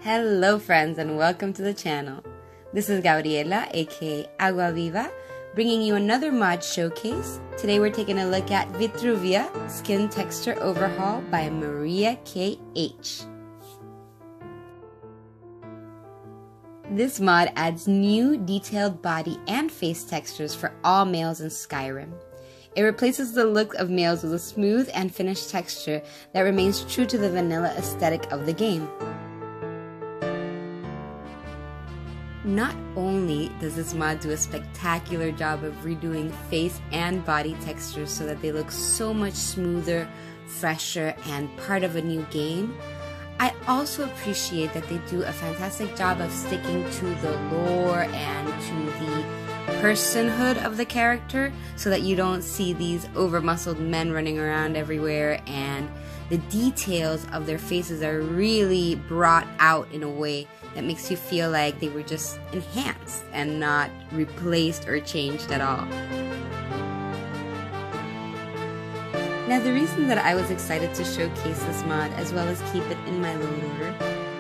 Hello friends and welcome to the channel. This is Gabriela, aka Agua Viva, bringing you another mod showcase. Today we're taking a look at Vitruvia Skin Texture Overhaul by Maria KH. This mod adds new detailed body and face textures for all males in Skyrim. It replaces the look of males with a smooth and finished texture that remains true to the vanilla aesthetic of the game. Not only does this mod do a spectacular job of redoing face and body textures so that they look so much smoother, fresher, and part of a new game, I also appreciate that they do a fantastic job of sticking to the lore and to the personhood of the character so that you don't see these over-muscled men running around everywhere, and the details of their faces are really brought out in a way that makes you feel like they were just enhanced and not replaced or changed at all. Now, the reason that I was excited to showcase this mod as well as keep it in my load order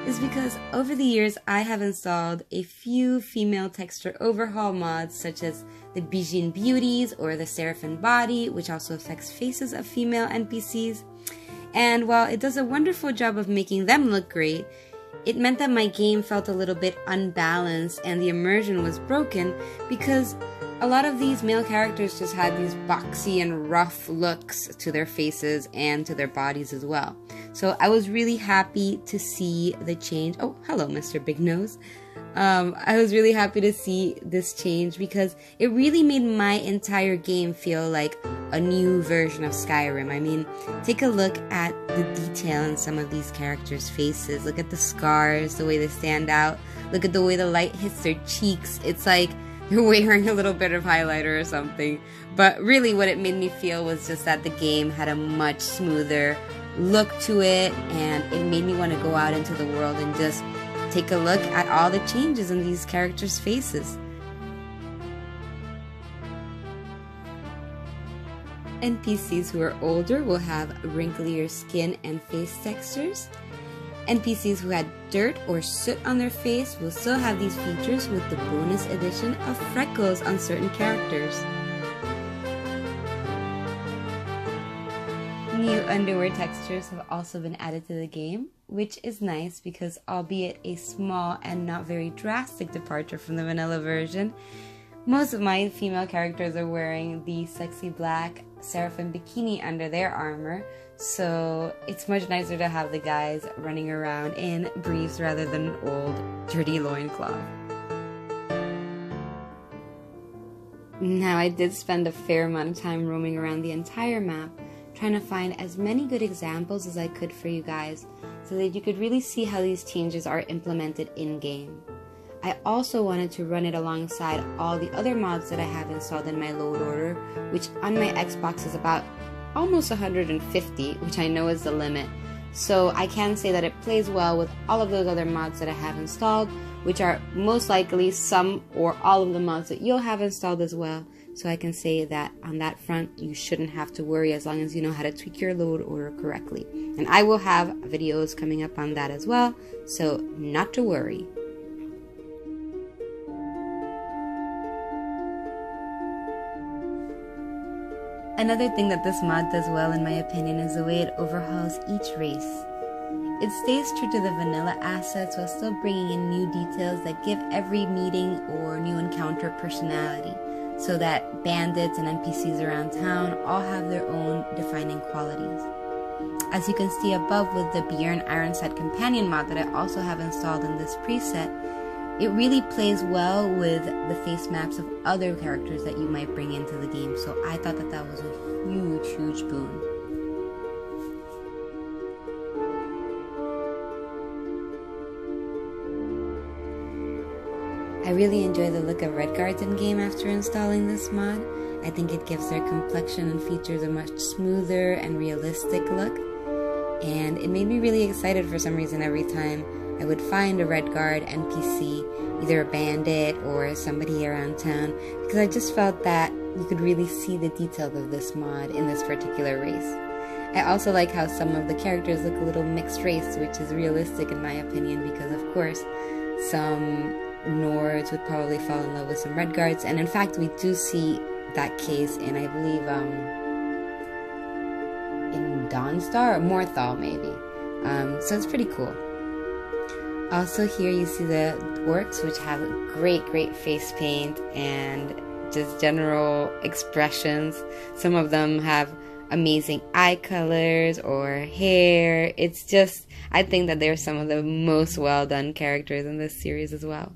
is because over the years I have installed a few female texture overhaul mods such as the Bijin Beauties or the Seraphim Body, which also affects faces of female NPCs. And while it does a wonderful job of making them look great, it meant that my game felt a little bit unbalanced and the immersion was broken because a lot of these male characters just had these boxy and rough looks to their faces and to their bodies as well. So I was really happy to see the change. Oh, hello, Mr. Big Nose. I was really happy to see this change because it really made my entire game feel like a new version of Skyrim. I mean, take a look at the detail in some of these characters' faces. Look at the scars, the way they stand out. Look at the way the light hits their cheeks. It's like they're wearing a little bit of highlighter or something. But really what it made me feel was just that the game had a much smoother look to it, and it made me want to go out into the world and just take a look at all the changes in these characters' faces. NPCs who are older will have wrinklier skin and face textures. NPCs who had dirt or soot on their face will still have these features with the bonus addition of freckles on certain characters. New underwear textures have also been added to the game, which is nice because albeit a small and not very drastic departure from the vanilla version, most of my female characters are wearing the sexy black Seraphim bikini under their armor, so it's much nicer to have the guys running around in briefs rather than an old dirty loincloth. Now, I did spend a fair amount of time roaming around the entire map trying to find as many good examples as I could for you guys so that you could really see how these changes are implemented in-game. I also wanted to run it alongside all the other mods that I have installed in my load order, which on my Xbox is about almost 150, which I know is the limit. So I can say that it plays well with all of those other mods that I have installed, which are most likely some or all of the mods that you'll have installed as well. So I can say that on that front, you shouldn't have to worry as long as you know how to tweak your load order correctly. And I will have videos coming up on that as well, so not to worry. Another thing that this mod does well, in my opinion, is the way it overhauls each race. It stays true to the vanilla assets while still bringing in new details that give every meeting or new encounter personality, so that bandits and NPCs around town all have their own defining qualities. As you can see above with the Bjorn Ironside companion mod that I also have installed in this preset, it really plays well with the face maps of other characters that you might bring into the game, so I thought that that was a huge boon. I really enjoy the look of Redguards in game after installing this mod. I think it gives their complexion and features a much smoother and realistic look, and it made me really excited for some reason every time I would find a Redguard NPC, either a bandit or somebody around town, because I just felt that you could really see the details of this mod in this particular race. I also like how some of the characters look a little mixed race, which is realistic in my opinion, because of course some Nords would probably fall in love with some Redguards, and in fact we do see that case in, I believe, in Dawnstar or Morthal maybe. So it's pretty cool. Also here you see the orcs, which have great face paint and just general expressions. Some of them have amazing eye colors or hair. It's just, I think that they're some of the most well done characters in this series as well.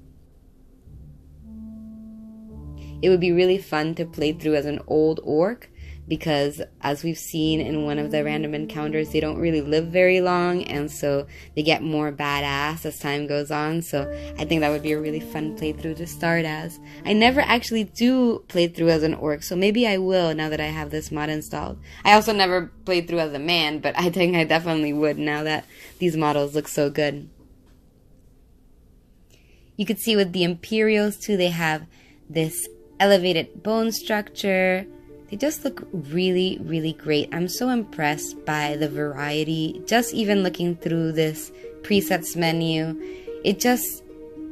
It would be really fun to play through as an old orc, because as we've seen in one of the random encounters, they don't really live very long, and so they get more badass as time goes on. So I think that would be a really fun playthrough to start as. I never actually do play through as an orc, so maybe I will now that I have this mod installed. I also never played through as a man, but I think I definitely would now that these models look so good. You could see with the Imperials too, they have this elevated bone structure. They just look really great. I'm so impressed by the variety. Just even looking through this presets menu, it just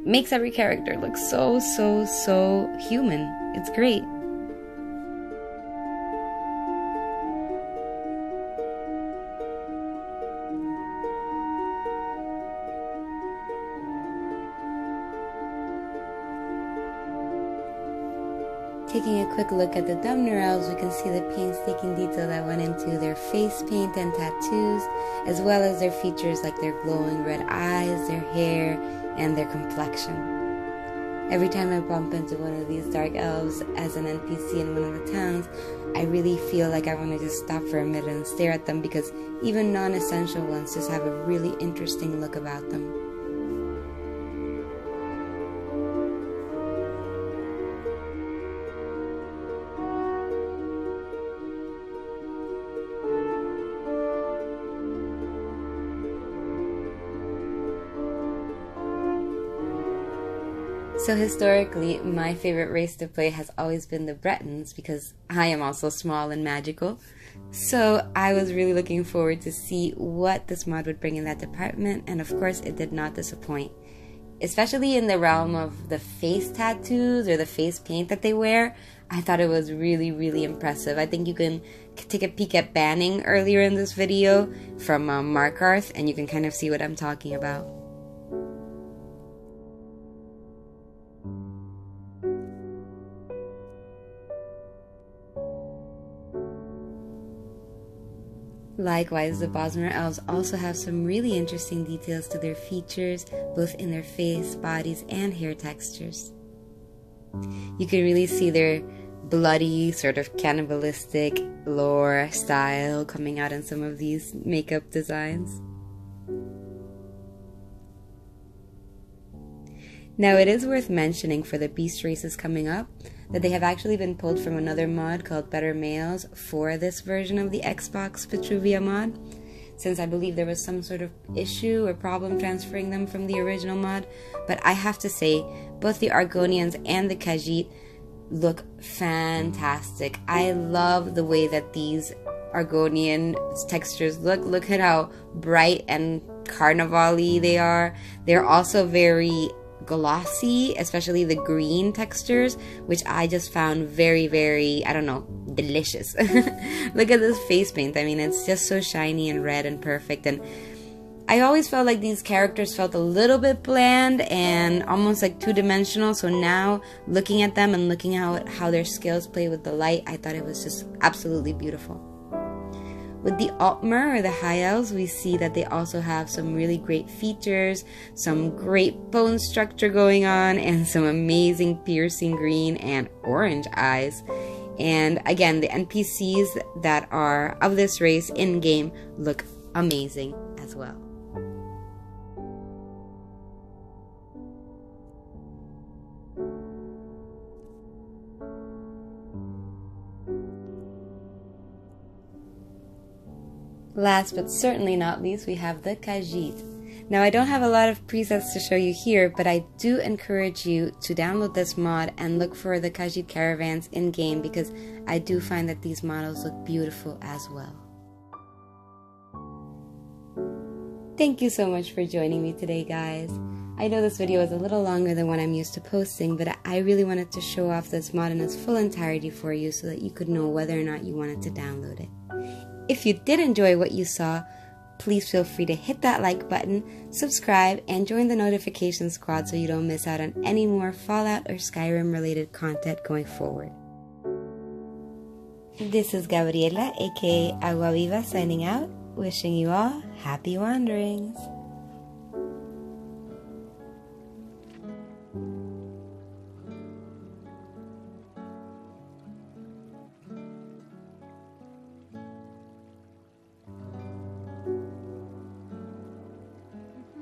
makes every character look so human. It's great. Taking a quick look at the Dumner elves, we can see the painstaking detail that went into their face paint and tattoos, as well as their features like their glowing red eyes, their hair, and their complexion. Every time I bump into one of these dark elves as an NPC in one of the towns, I really feel like I want to just stop for a minute and stare at them, because even non-essential ones just have a really interesting look about them. So historically, my favorite race to play has always been the Bretons, because I am also small and magical. So I was really looking forward to see what this mod would bring in that department, and of course it did not disappoint. Especially in the realm of the face tattoos or the face paint that they wear, I thought it was really impressive. I think you can take a peek at Banning earlier in this video from Markarth, and you can kind of see what I'm talking about. Likewise, the Bosmer elves also have some really interesting details to their features, both in their face, bodies, and hair textures. You can really see their bloody, sort of cannibalistic lore style coming out in some of these makeup designs. Now, it is worth mentioning for the beast races coming up that they have actually been pulled from another mod called Better Males for this version of the Xbox Vitruvia mod, since I believe there was some sort of issue or problem transferring them from the original mod. But I have to say, both the Argonians and the Khajiit look fantastic. I love the way that these Argonian textures look. Look at how bright and carnival-y they are. They're also very glossy, especially the green textures, which I just found very, I don't know, delicious. Look at this face paint. I mean, it's just so shiny and red and perfect, and I always felt like these characters felt a little bit bland and almost like two-dimensional, so now looking at them and looking at how their scales play with the light, I thought it was just absolutely beautiful. With the Altmer, or the High Elves, we see that they also have some really great features, some great bone structure going on, and some amazing piercing green and orange eyes. And again, the NPCs that are of this race in-game look amazing as well. Last but certainly not least, we have the Khajiit. Now, I don't have a lot of presets to show you here, but I do encourage you to download this mod and look for the Khajiit caravans in-game, because I do find that these models look beautiful as well. Thank you so much for joining me today, guys. I know this video is a little longer than what I'm used to posting, but I really wanted to show off this mod in its full entirety for you so that you could know whether or not you wanted to download it. If you did enjoy what you saw, please feel free to hit that like button, subscribe, and join the notification squad so you don't miss out on any more Fallout or Skyrim related content going forward. This is Gabriela, aka Agua Viva, signing out, wishing you all happy wanderings.